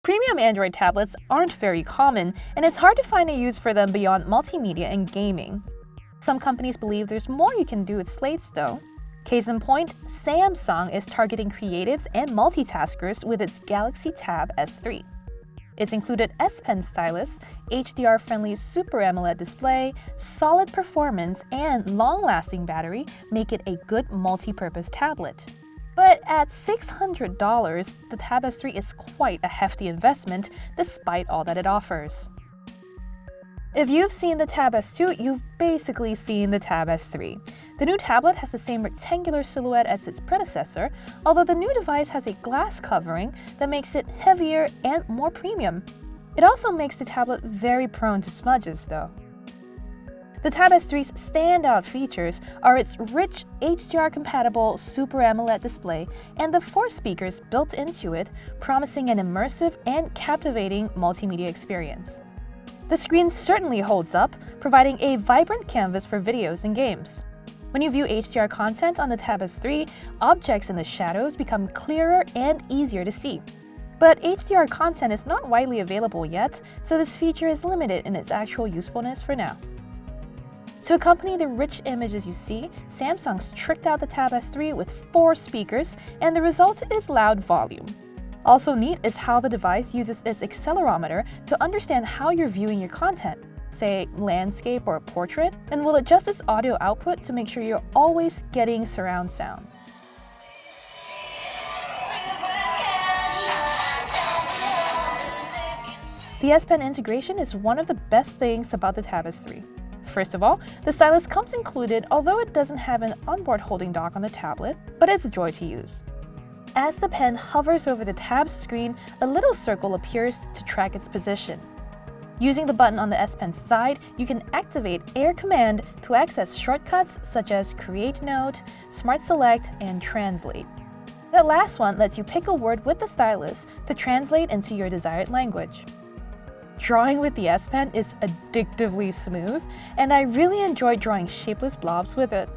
Premium Android tablets aren't very common, and it's hard to find a use for them beyond multimedia and gaming. Some companies believe there's more you can do with slates, though. Case in point, Samsung is targeting creatives and multitaskers with its Galaxy Tab S3. Its included S Pen stylus, HDR-friendly Super AMOLED display, solid performance, and long-lasting battery make it a good multi-purpose tablet. But at $600, the Tab S3 is quite a hefty investment despite all that it offers. If you've seen the Tab S2, you've basically seen the Tab S3. The new tablet has the same rectangular silhouette as its predecessor, although the new device has a glass covering that makes it heavier and more premium. It also makes the tablet very prone to smudges, though. The Tab S3's standout features are its rich HDR-compatible Super AMOLED display and the 4 speakers built into it, promising an immersive and captivating multimedia experience. The screen certainly holds up, providing a vibrant canvas for videos and games. When you view HDR content on the Tab S3, objects in the shadows become clearer and easier to see. But HDR content is not widely available yet, so this feature is limited in its actual usefulness for now. To accompany the rich images you see, Samsung's tricked out the Tab S3 with 4 speakers, and the result is loud volume. Also neat is how the device uses its accelerometer to understand how you're viewing your content, say landscape or portrait, and will adjust its audio output to make sure you're always getting surround sound. The S Pen integration is one of the best things about the Tab S3. First of all, the stylus comes included, although it doesn't have an onboard holding dock on the tablet, but it's a joy to use. As the pen hovers over the tab screen, a little circle appears to track its position. Using the button on the S Pen side, you can activate Air Command to access shortcuts such as Create Note, Smart Select, and Translate. That last one lets you pick a word with the stylus to translate into your desired language. Drawing with the S Pen is addictively smooth, and I really enjoy drawing shapeless blobs with it.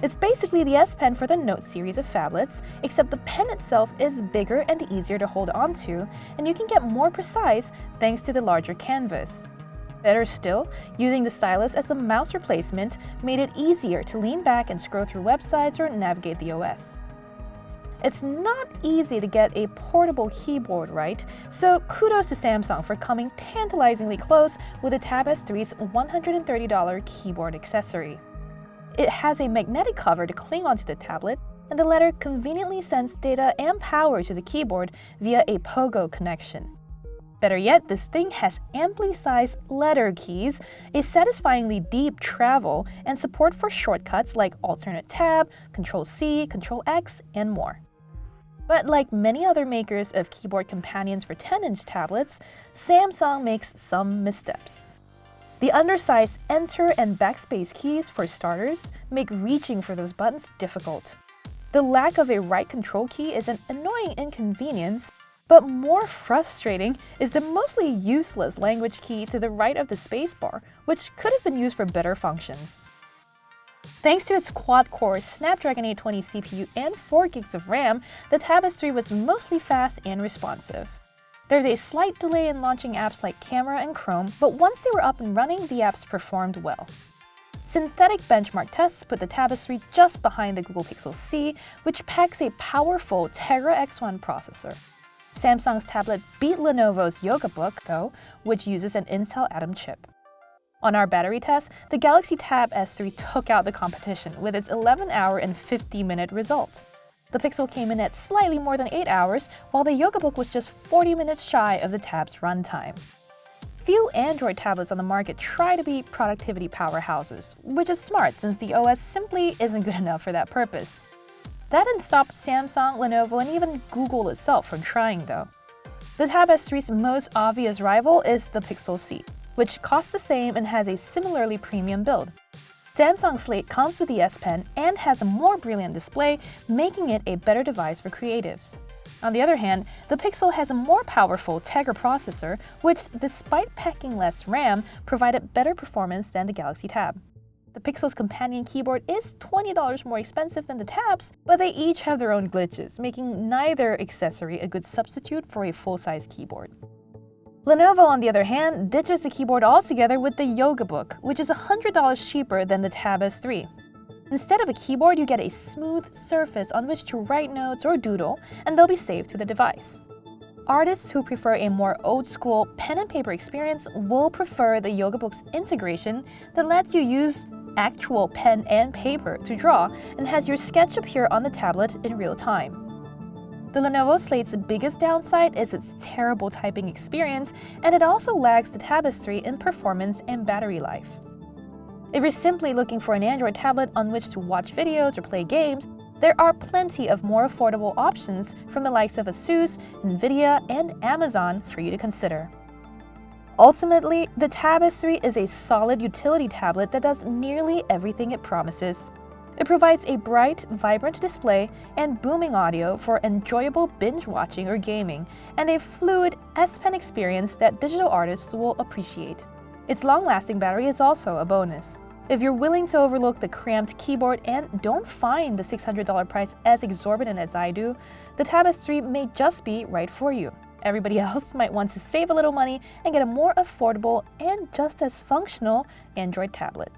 It's basically the S Pen for the Note series of phablets, except the pen itself is bigger and easier to hold onto, and you can get more precise thanks to the larger canvas. Better still, using the stylus as a mouse replacement made it easier to lean back and scroll through websites or navigate the OS. It's not easy to get a portable keyboard right, so kudos to Samsung for coming tantalizingly close with the Tab S3's $130 keyboard accessory. It has a magnetic cover to cling onto the tablet, and the latter conveniently sends data and power to the keyboard via a Pogo connection. Better yet, this thing has amply sized letter keys, a satisfyingly deep travel, and support for shortcuts like Alternate Tab, Ctrl-C, Ctrl-X, and more. But like many other makers of keyboard companions for 10-inch tablets, Samsung makes some missteps. The undersized Enter and Backspace keys, for starters, make reaching for those buttons difficult. The lack of a right control key is an annoying inconvenience, but more frustrating is the mostly useless language key to the right of the spacebar, which could have been used for better functions. Thanks to its quad-core Snapdragon 820 CPU and 4 GB of RAM, the Tab S3 was mostly fast and responsive. There's a slight delay in launching apps like Camera and Chrome, but once they were up and running, the apps performed well. Synthetic benchmark tests put the Tab S3 just behind the Google Pixel C, which packs a powerful Tegra X1 processor. Samsung's tablet beat Lenovo's Yoga Book, though, which uses an Intel Atom chip. On our battery test, the Galaxy Tab S3 took out the competition with its 11-hour and 50-minute result. The Pixel came in at slightly more than 8 hours, while the Yoga Book was just 40 minutes shy of the Tab's runtime. Few Android tablets on the market try to be productivity powerhouses, which is smart since the OS simply isn't good enough for that purpose. That didn't stop Samsung, Lenovo, and even Google itself from trying, though. The Tab S3's most obvious rival is the Pixel C, which costs the same and has a similarly premium build. Samsung Slate comes with the S Pen and has a more brilliant display, making it a better device for creatives. On the other hand, the Pixel has a more powerful Tegra processor, which, despite packing less RAM, provided better performance than the Galaxy Tab. The Pixel's companion keyboard is $20 more expensive than the tabs, but they each have their own glitches, making neither accessory a good substitute for a full-size keyboard. Lenovo, on the other hand, ditches the keyboard altogether with the YogaBook, which is $100 cheaper than the Tab S3. Instead of a keyboard, you get a smooth surface on which to write notes or doodle, and they'll be saved to the device. Artists who prefer a more old-school pen and paper experience will prefer the YogaBook's integration that lets you use actual pen and paper to draw and has your sketch appear on the tablet in real time. The Lenovo Slate's biggest downside is its terrible typing experience, and it also lags the Tab S3 in performance and battery life. If you're simply looking for an Android tablet on which to watch videos or play games, there are plenty of more affordable options from the likes of ASUS, Nvidia, and Amazon for you to consider. Ultimately, the Tab S3 is a solid utility tablet that does nearly everything it promises. It provides a bright, vibrant display and booming audio for enjoyable binge watching or gaming, and a fluid S Pen experience that digital artists will appreciate. Its long-lasting battery is also a bonus. If you're willing to overlook the cramped keyboard and don't find the $600 price as exorbitant as I do, the Tab S3 may just be right for you. Everybody else might want to save a little money and get a more affordable and just as functional Android tablet.